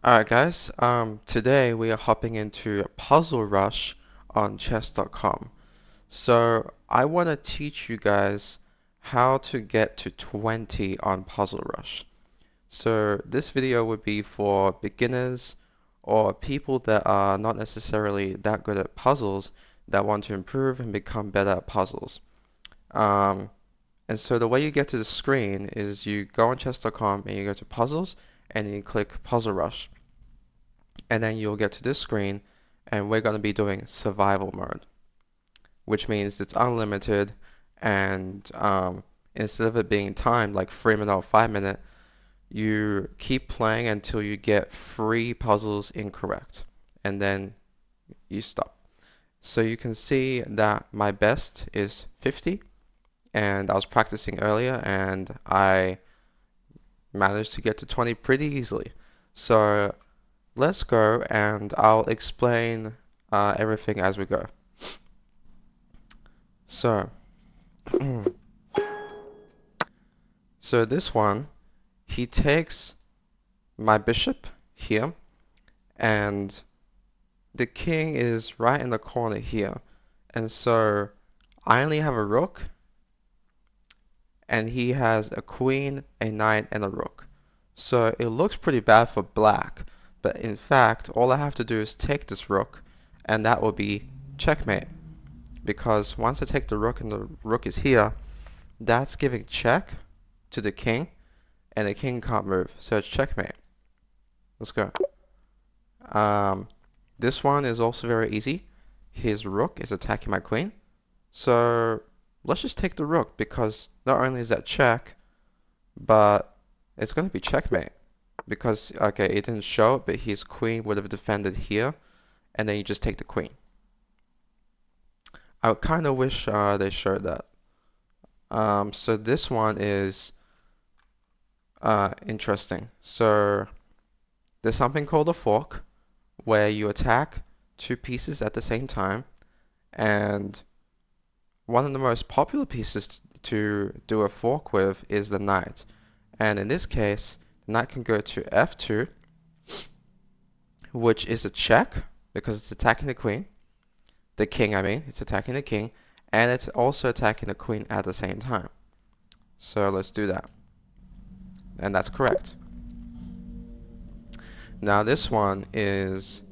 Alright guys, today we are hopping into Puzzle Rush on chess.com. So I want to teach you guys how to get to 20 on Puzzle Rush. So this video would be for beginners or people that are not necessarily that good at puzzles that want to improve and become better at puzzles. Um, and so the way you get to the screen is you go on chess.com and you go to puzzles and you click Puzzle Rush, and then you'll get to this screen, and we're going to be doing survival mode, which means it's unlimited, and instead of it being timed like 3 minute or 5 minute, you keep playing until you get 3 puzzles incorrect, and then you stop. So you can see that my best is 50, and I was practicing earlier, and I managed to get to 20 pretty easily. So let's go and I'll explain everything as we go. So, so this one, he takes my bishop here, and the king is right in the corner here. And so I only have a rook, and he has a queen, a knight, and a rook. So it looks pretty bad for black, but in fact, all I have to do is take this rook, and that will be checkmate. Because once I take the rook and the rook is here, that's giving check to the king, and the king can't move, so it's checkmate. Let's go. This one is also very easy. His rook is attacking my queen, so let's just take the rook, because not only is that check, but it's going to be checkmate. Because, okay, it didn't show it, but his queen would have defended here, and then you just take the queen. I kind of wish they showed that. So this one is interesting. So there's something called a fork, where you attack 2 pieces at the same time, and one of the most popular pieces to do a fork with is the knight. And in this case, the knight can go to f2, which is a check because it's attacking the queen. The king, I mean, it's attacking the king, and it's also attacking the queen at the same time. So let's do that. And that's correct. Now this one is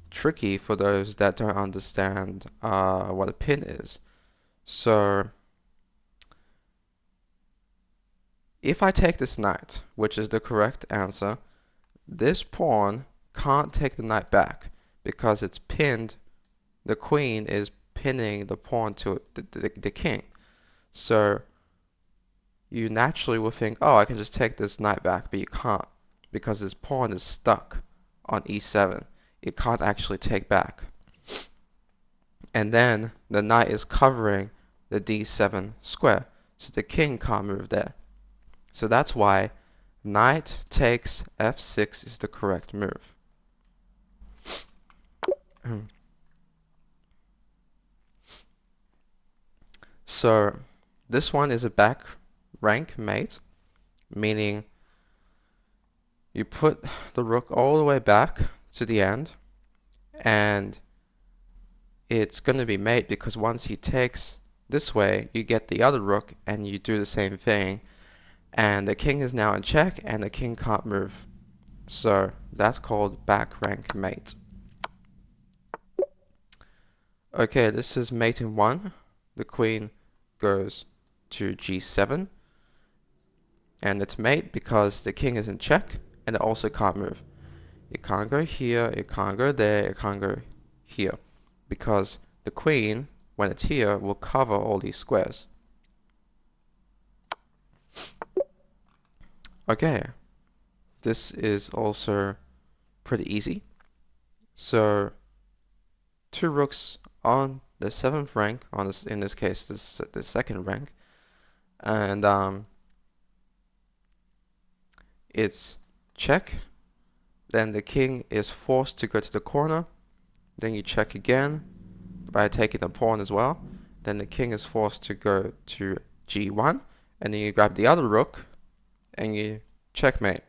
tricky for those that don't understand what a pin is. So if I take this knight, which is the correct answer, this pawn can't take the knight back because it's pinned. The queen is pinning the pawn to the king. So you naturally will think, oh, I can just take this knight back, but you can't, because this pawn is stuck on e7. It can't actually take back. And then the knight is covering the d7 square, so the king can't move there. So that's why knight takes f6 is the correct move. So this one is a back rank mate, meaning you put the rook all the way back to the end, and it's going to be mate because once he takes this way, you get the other rook and you do the same thing, and the king is now in check and the king can't move. So that's called back rank mate. Okay, this is mate in 1. The queen goes to g7, and it's mate because the king is in check and it also can't move. It can't go here, it can't go there, it can't go here, because the queen, when it's here, will cover all these squares. Okay, this is also pretty easy. So 2 rooks on the 7th rank, on this, in this case the 2nd rank, and it's check. Then the king is forced to go to the corner. Then you check again by taking the pawn as well. Then the king is forced to go to g1, and then you grab the other rook and you checkmate.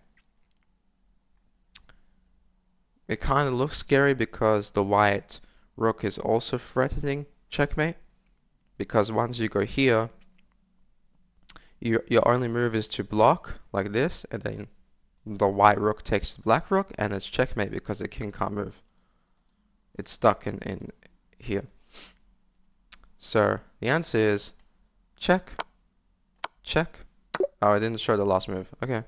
it kind of looks scary because the white rook is also threatening checkmate. Because once you go here, your only move is to block like this, and then the white rook takes the black rook, and it's checkmate because the king can't move. It's stuck in here. So the answer is check, check. Oh, I didn't show the last move. Okay.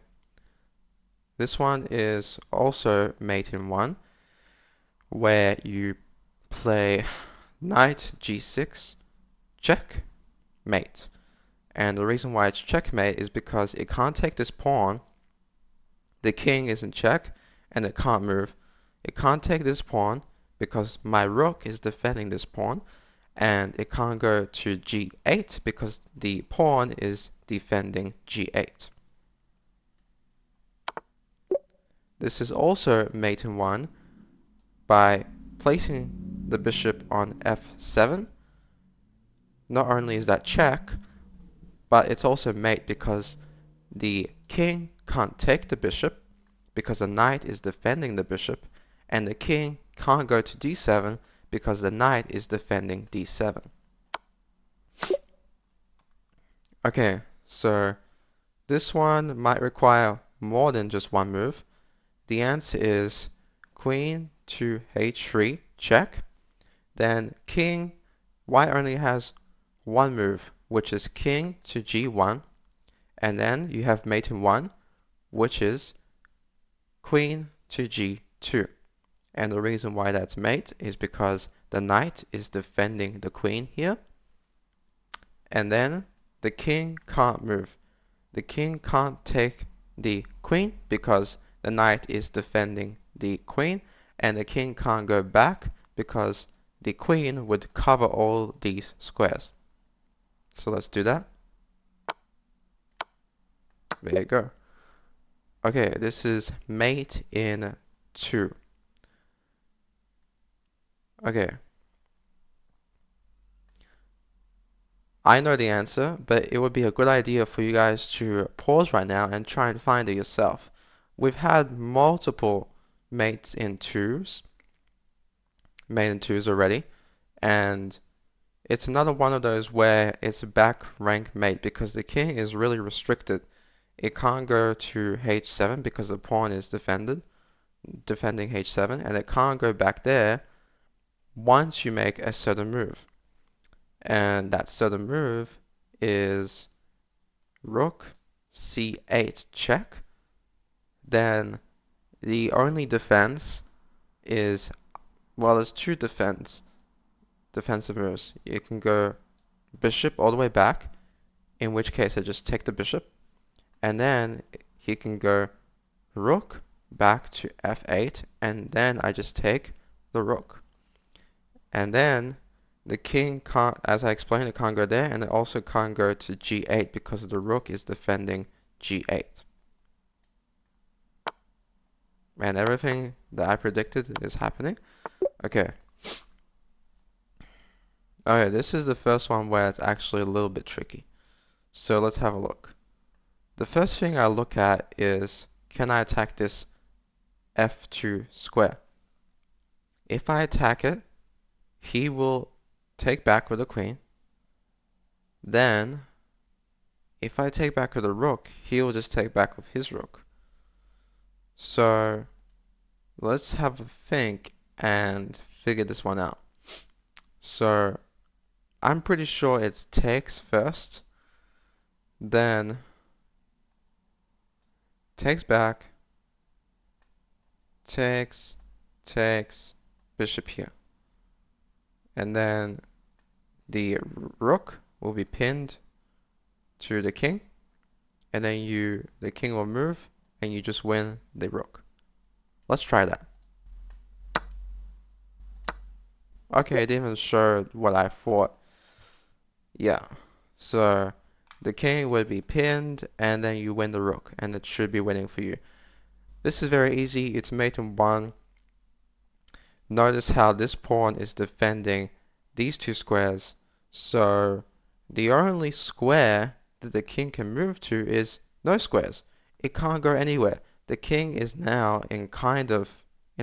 This one is also mate in 1, where you play knight g6, check, mate. And the reason why it's checkmate is because it can't take this pawn. The king is in check, and it can't move. It can't take this pawn because my rook is defending this pawn, and it can't go to g8 because the pawn is defending g8. This is also mate in 1 by placing the bishop on f7. Not only is that check, but it's also mate because the king can't take the bishop because the knight is defending the bishop, and the king can't go to d7 because the knight is defending d7. Okay, so this one might require more than just one move. The answer is queen to h3, check. Then king, white only has one move, which is king to g1. And then you have mate in 1, which is queen to g2. And the reason why that's mate is because the knight is defending the queen here. And then the king can't move. The king can't take the queen because the knight is defending the queen, and the king can't go back because the queen would cover all these squares. So let's do that. There you go. Okay, this is mate in 2. Okay. I know the answer, but it would be a good idea for you guys to pause right now and try and find it yourself. We've had multiple mates in 2s, mate in 2s already, and it's another one of those where it's a back rank mate because the king is really restricted. It can't go to h7 because the pawn is defending h7, and it can't go back there once you make a certain move. And that certain move is rook c8 check. Then the only defense is, well, there's two defensive moves. You can go bishop all the way back, in which case I just take the bishop, and then he can go rook back to f8, and then I just take the rook. And then the king can't, as I explained, it can't go there, and it also can't go to g8 because the rook is defending g8. And everything that I predicted is happening. Okay. Okay, this is the first one where it's actually a little bit tricky. So let's have a look. The first thing I look at is, can I attack this f2 square? If I attack it, he will take back with the queen. Then, if I take back with the rook, he will just take back with his rook. So, let's have a think and figure this one out. So, I'm pretty sure it's takes first, then takes back, takes, bishop here. And then the rook will be pinned to the king, and then the king will move, and you just win the rook. Let's try that. Okay, it didn't even show what I thought. Yeah, so the king would be pinned, and then you win the rook, and it should be winning for you. This is very easy. It's mate in 1. Notice how this pawn is defending these two squares. So the only square that the king can move to is no squares. It can't go anywhere. The king is now in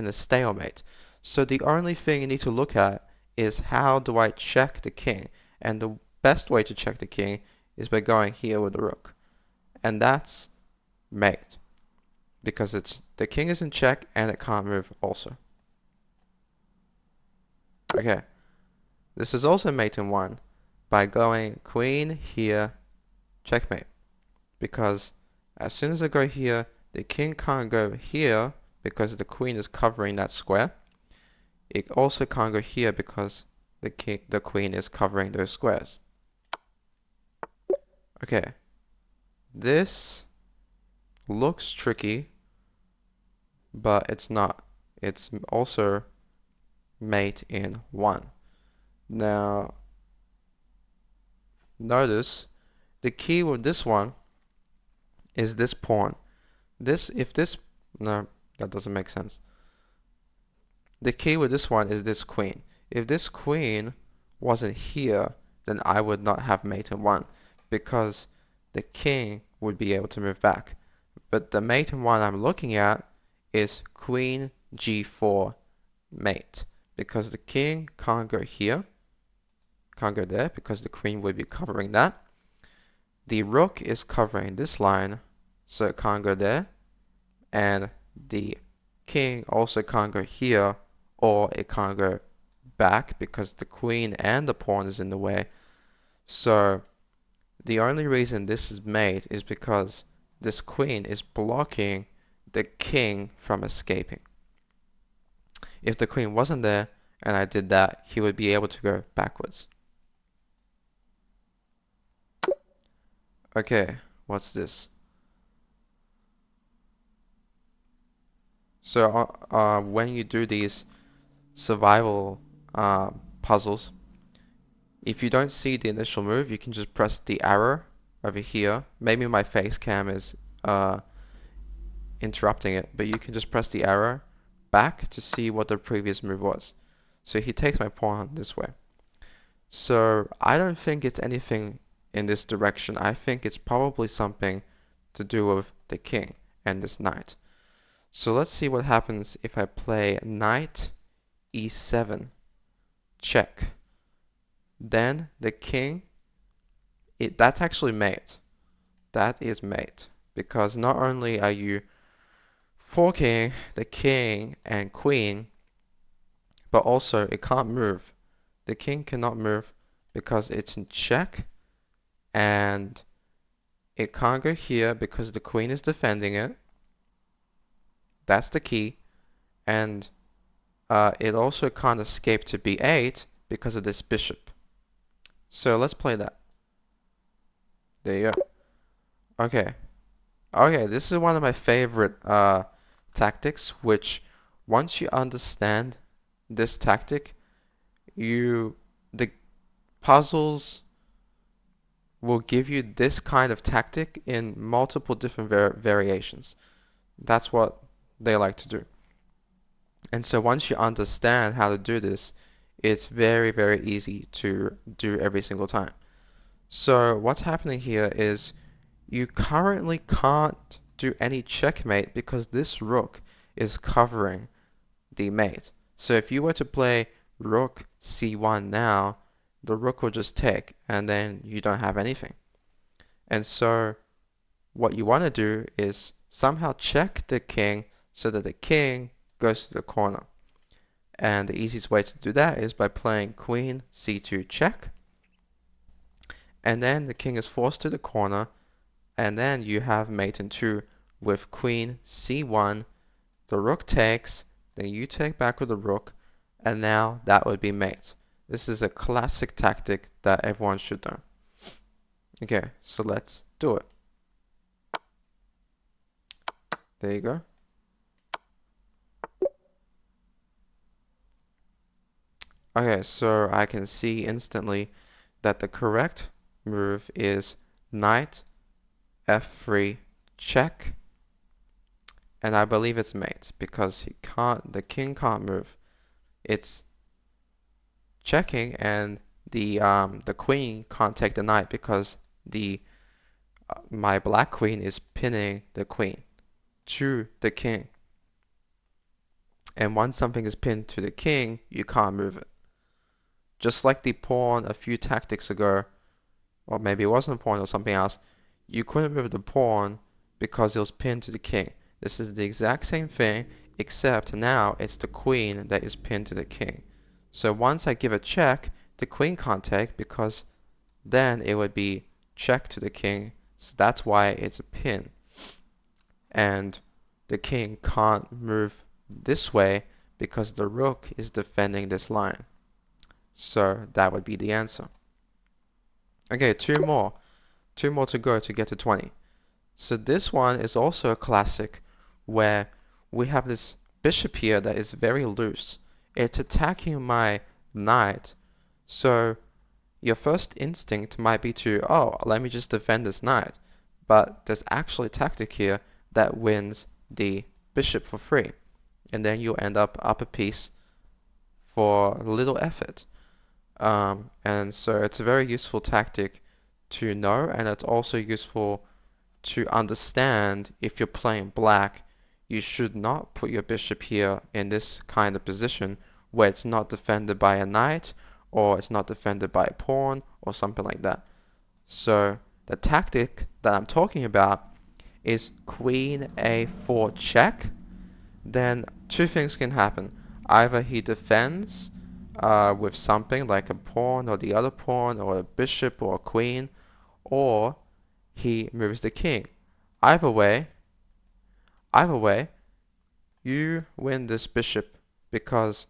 in a stalemate. So the only thing you need to look at is how do I check the king? And the best way to check the king is by going here with the rook. And that's mate, because the king is in check and it can't move also. Okay, this is also mate in one by going queen here, checkmate. Because as soon as I go here, the king can't go here because the queen is covering that square. It also can't go here because the queen is covering those squares. Okay, this looks tricky, but it's not. It's also mate in one. Now, notice the key with this one is this pawn. No, that doesn't make sense. The key with this one is this queen. If this queen wasn't here, then I would not have mate in one because the king would be able to move back. But the mate in one I'm looking at is queen g4 mate because the king can't go here, can't go there because the queen would be covering that. The rook is covering this line, so it can't go there, and the king also can't go here, or it can't go back because the queen and the pawn is in the way. So the only reason this is made is because this queen is blocking the king from escaping. If the queen wasn't there and I did that, he would be able to go backwards. Okay, what's this? So when you do these survival puzzles, if you don't see the initial move, you can just press the arrow over here. Maybe my face cam is interrupting it, but you can just press the arrow back to see what the previous move was. So he takes my pawn this way. So I don't think it's anything in this direction. I think it's probably something to do with the king and this knight. So let's see what happens if I play knight e7 check. Then the king, that's actually mate. That is mate. Because not only are you forking the king and queen, but also it can't move. The king cannot move because it's in check, and it can't go here because the queen is defending it. That's the key. And it also can't escape to b8 because of this bishop. So let's play that. There you go. Okay. Okay, this is one of my favorite tactics, which once you understand this tactic, the puzzles will give you this kind of tactic in multiple different variations. That's what they like to do. And so once you understand how to do this, it's very, very easy to do every single time. So what's happening here is you currently can't do any checkmate because this rook is covering the mate. So if you were to play rook c1 now, the rook will just take and then you don't have anything. And so what you want to do is somehow check the king so that the king goes to the corner. And the easiest way to do that is by playing queen c2 check. And then the king is forced to the corner, and then you have mate in 2 with queen c1, the rook takes, then you take back with the rook, and now that would be mate. This is a classic tactic that everyone should know. Okay, so let's do it. There you go. Okay, so I can see instantly that the correct move is knight f3 check, and I believe it's mate because the king can't move. It's checking, and the queen can't take the knight because my black queen is pinning the queen to the king. And once something is pinned to the king, you can't move it. Just like the pawn a few tactics ago, or maybe it wasn't a pawn or something else, you couldn't move the pawn because it was pinned to the king. This is the exact same thing, except now it's the queen that is pinned to the king. So once I give a check, the queen can't take because then it would be check to the king. So that's why it's a pin. And the king can't move this way because the rook is defending this line. So that would be the answer. Okay, two more. Two more to go to get to 20. So this one is also a classic where we have this bishop here that is very loose. It's attacking my knight. So your first instinct might be to, oh, let me just defend this knight. But there's actually a tactic here that wins the bishop for free. And then you'll end up a piece for little effort. And so it's a very useful tactic to know, and it's also useful to understand if you're playing black, you should not put your bishop here in this kind of position where it's not defended by a knight or it's not defended by a pawn or something like that. So the tactic that I'm talking about is queen a4 check. Then two things can happen. Either he defends with something like a pawn or the other pawn or a bishop or a queen, or he moves the king. Either way, you win this bishop because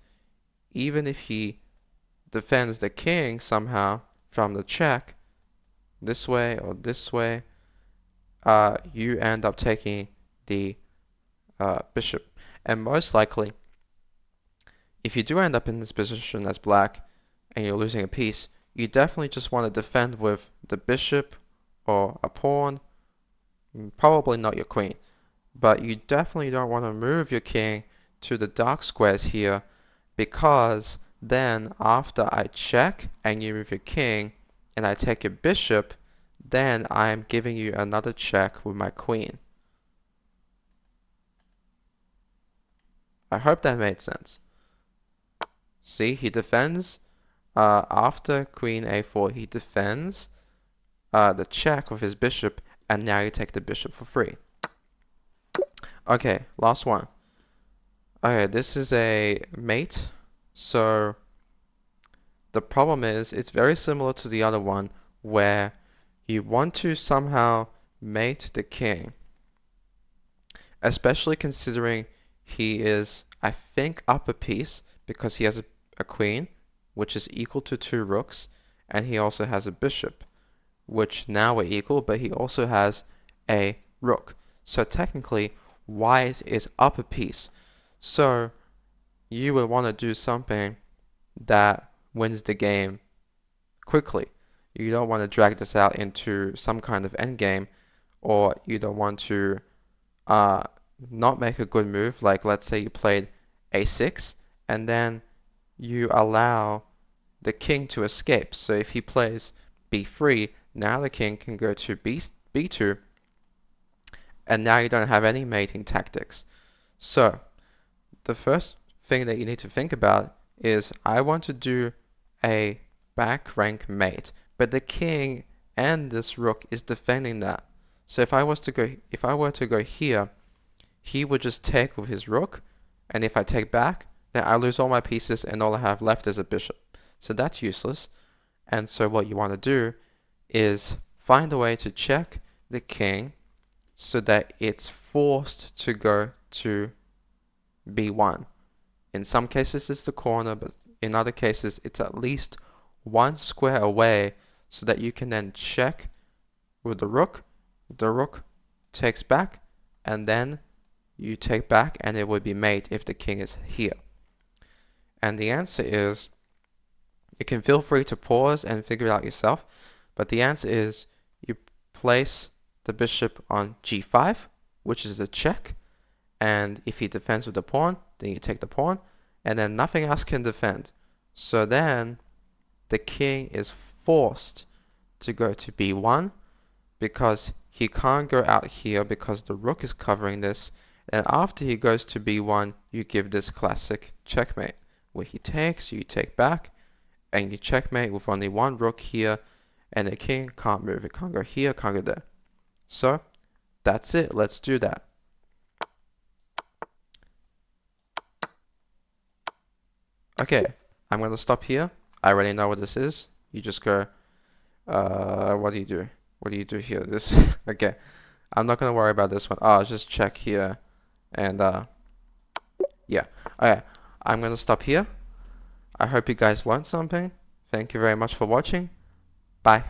even if he defends the king somehow from the check, this way or this way, you end up taking the bishop. And most likely, if you do end up in this position as black and you're losing a piece, you definitely just want to defend with the bishop or a pawn, probably not your queen. But you definitely don't want to move your king to the dark squares here because then after I check and you move your king and I take your bishop, then I'm giving you another check with my queen. I hope that made sense. See, he defends after queen a4, he defends the check with his bishop, and now you take the bishop for free. Okay, last one. Okay, this is a mate. So the problem is it's very similar to the other one where you want to somehow mate the king, especially considering he is, I think, up a piece because he has a queen, which is equal to two rooks, and he also has a bishop, which now are equal, but he also has a rook. So technically, white is up a piece. So you would want to do something that wins the game quickly. You don't want to drag this out into some kind of endgame, or you don't want to uh, not make a good move. Like let's say you played a6, and then you allow the king to escape. So if he plays b3, now the king can go to b2, and now you don't have any mating tactics. So the first thing that you need to think about is I want to do a back rank mate, but the king and this rook is defending that. So if I were to go here, he would just take with his rook, and if I take back, then I lose all my pieces and all I have left is a bishop. So that's useless. And so what you want to do is find a way to check the king so that it's forced to go to b1. In some cases it's the corner, but in other cases it's at least one square away so that you can then check with the rook takes back, and then you take back and it would be mate if the king is here. And the answer is, you can feel free to pause and figure it out yourself, but the answer is you place the bishop on g5, which is a check, and if he defends with the pawn, then you take the pawn, and then nothing else can defend. So then the king is forced to go to b1 because he can't go out here because the rook is covering this, And after he goes to b1, you give this classic checkmate, where he takes, you take back, and you checkmate with only one rook here, and the king can't move. It can't go here, can't go there. So, that's it. Let's do that. Okay, I'm going to stop here. I already know what this is. You just go, what do you do? What do you do here? This, okay. I'm not going to worry about this one. Oh, I'll just check here. And, yeah. Okay, I'm going to stop here. I hope you guys learned something. Thank you very much for watching. Bye.